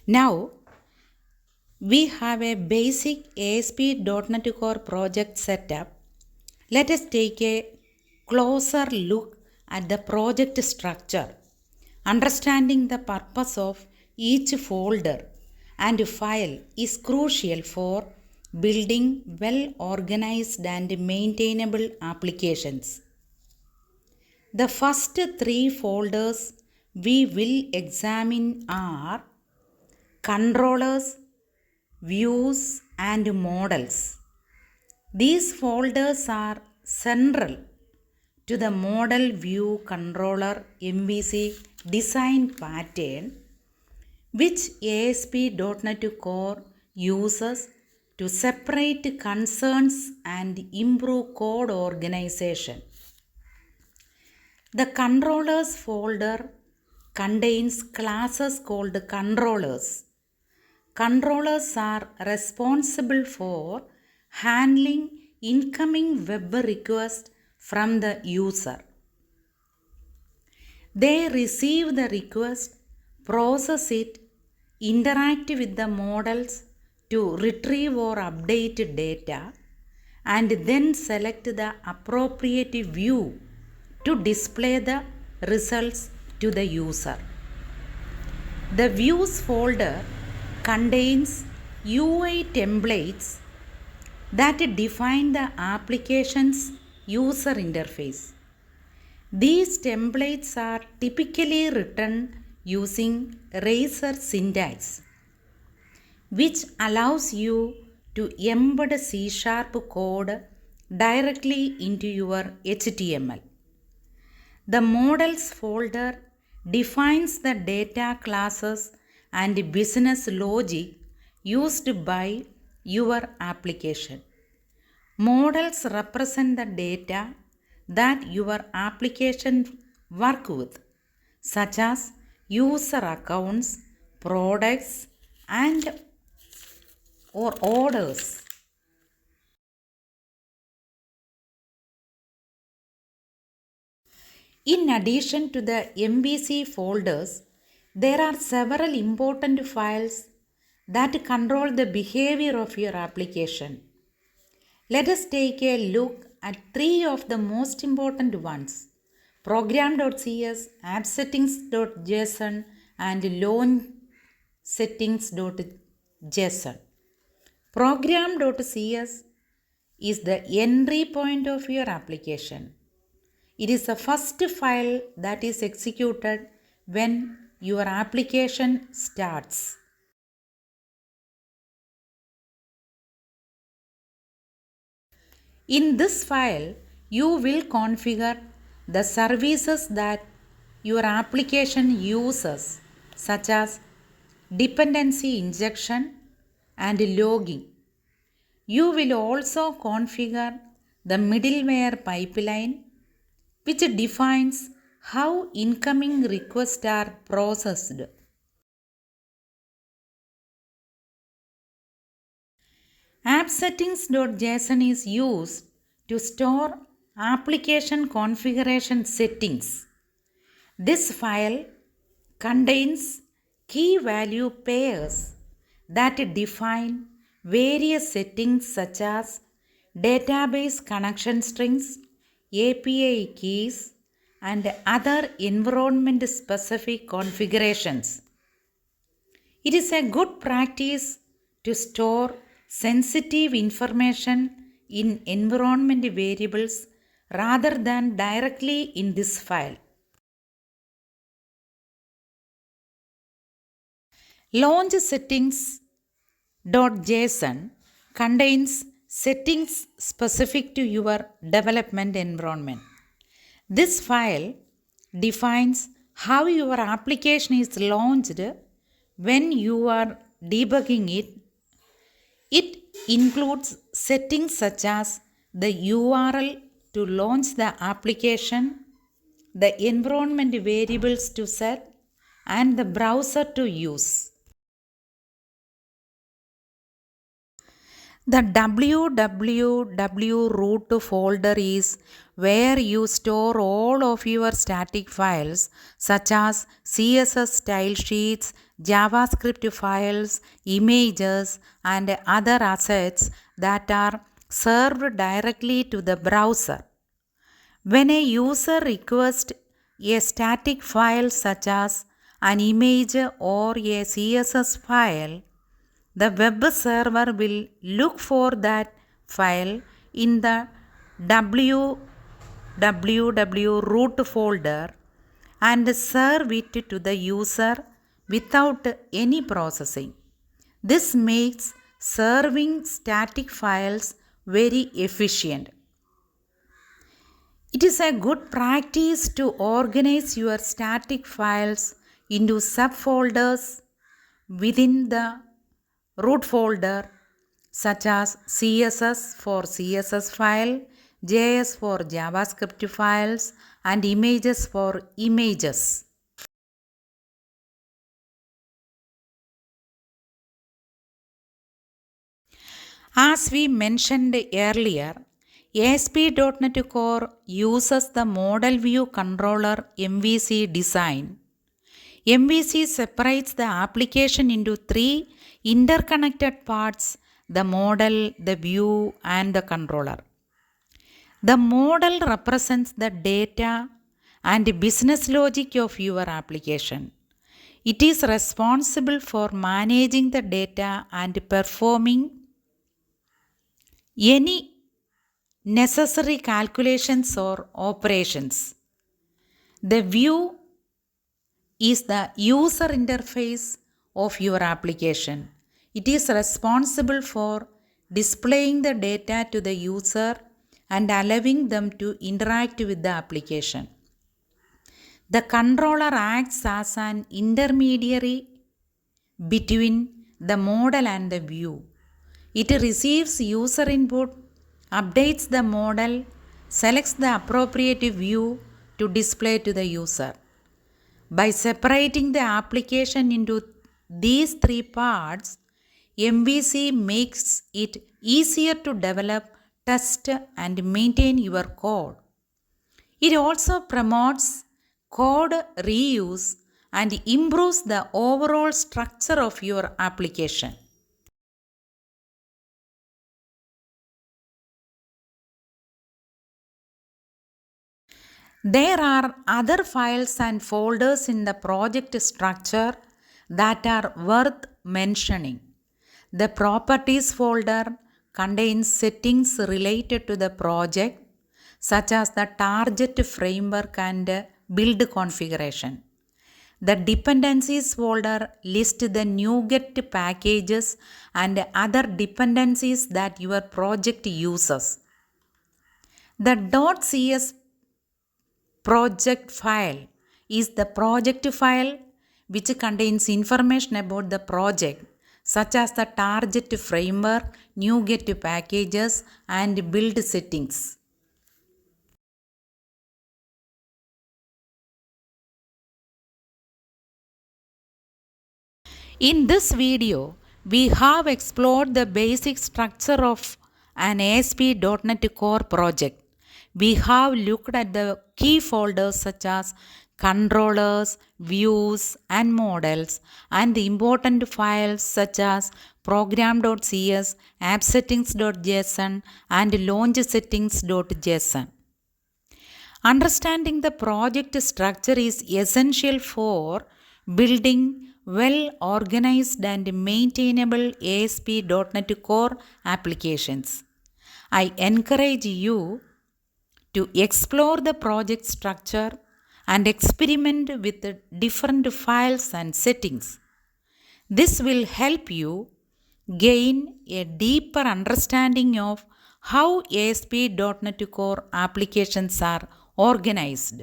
Now, we have a basic ASP.NET Core project setup. Let us take a closer look at the project structure. Understanding the purpose of each folder and file is crucial for building well-organized and maintainable applications. The first three folders we will examine are controllers, views, and models. These folders are central to the model view controller MVC design pattern, which ASP.NET Core uses to separate concerns and improve code organization. The controllers folder contains classes called controllers. Controllers are responsible for handling incoming web requests from the user. They receive the request, process it, interact with the models to retrieve or update data, and then select the appropriate view to display the results to the user. The views folder contains UI templates that define the application's user interface. These templates are typically written using Razor syntax, which allows you to embed C# code directly into your HTML. The models folder defines the data classes and business logic used by your application. Models represent the data that your application works with, such as user accounts, products, and or orders. In addition to the MVC folders, there are several important files that control the behavior of your application. Let us take a look at three of the most important ones: program.cs, appsettings.json, and launchsettings.json. Program.cs is the entry point of your application. It is the first file that is executed when your application starts. In this file, you will configure the services that your application uses, such as dependency injection and logging. You will also configure the middleware pipeline, which defines how incoming requests are processed. Appsettings.json is used to store application configuration settings. This file contains key value pairs that define various settings such as database connection strings, API keys, and other environment specific configurations. It is a good practice to store sensitive information in environment variables rather than directly in this file. Launchsettings.json contains settings specific to your development environment. This file defines how your application is launched when you are debugging it. It includes settings such as the URL to launch the application, the environment variables to set, and the browser to use. The www root folder is where you store all of your static files such as CSS style sheets, JavaScript files, images, and other assets that are served directly to the browser. When a user requests a static file such as an image or a CSS file, the web server will look for that file in the www root folder and serve it to the user without any processing. This makes serving static files very efficient. It is a good practice to organize your static files into subfolders within the root folder, such as CSS for CSS file, JS for JavaScript files, and images for images. As we mentioned earlier, ASP.NET Core uses the Model View Controller MVC design. MVC separates the application into three interconnected parts: the model, the view, and the controller. The model represents the data and business logic of your application. It is responsible for managing the data and performing any necessary calculations or operations. The view is the user interface of your application. It is responsible for displaying the data to the user and allowing them to interact with the application. The controller acts as an intermediary between the model and the view. It receives user input, updates the model, selects the appropriate view to display to the user. By separating the application into these three parts, MVC makes it easier to develop, test, and maintain your code. It also promotes code reuse and improves the overall structure of your application. There are other files and folders in the project structure that are worth mentioning. The Properties folder contains settings related to the project, such as the target framework and build configuration. The Dependencies folder lists the NuGet packages and other dependencies that your project uses. The .cs project file is the project file which contains information about the project, such as the target framework, NuGet packages, and build settings. In this video, we have explored the basic structure of an ASP.NET Core project. We have looked at the key folders such as controllers, views, and models, and the important files such as program.cs, appsettings.json, and launchsettings.json. Understanding the project structure is essential for building well-organized and maintainable ASP.NET Core applications. I encourage you to explore the project structure and experiment with the different files and settings. This will help you gain a deeper understanding of how ASP.NET Core applications are organized.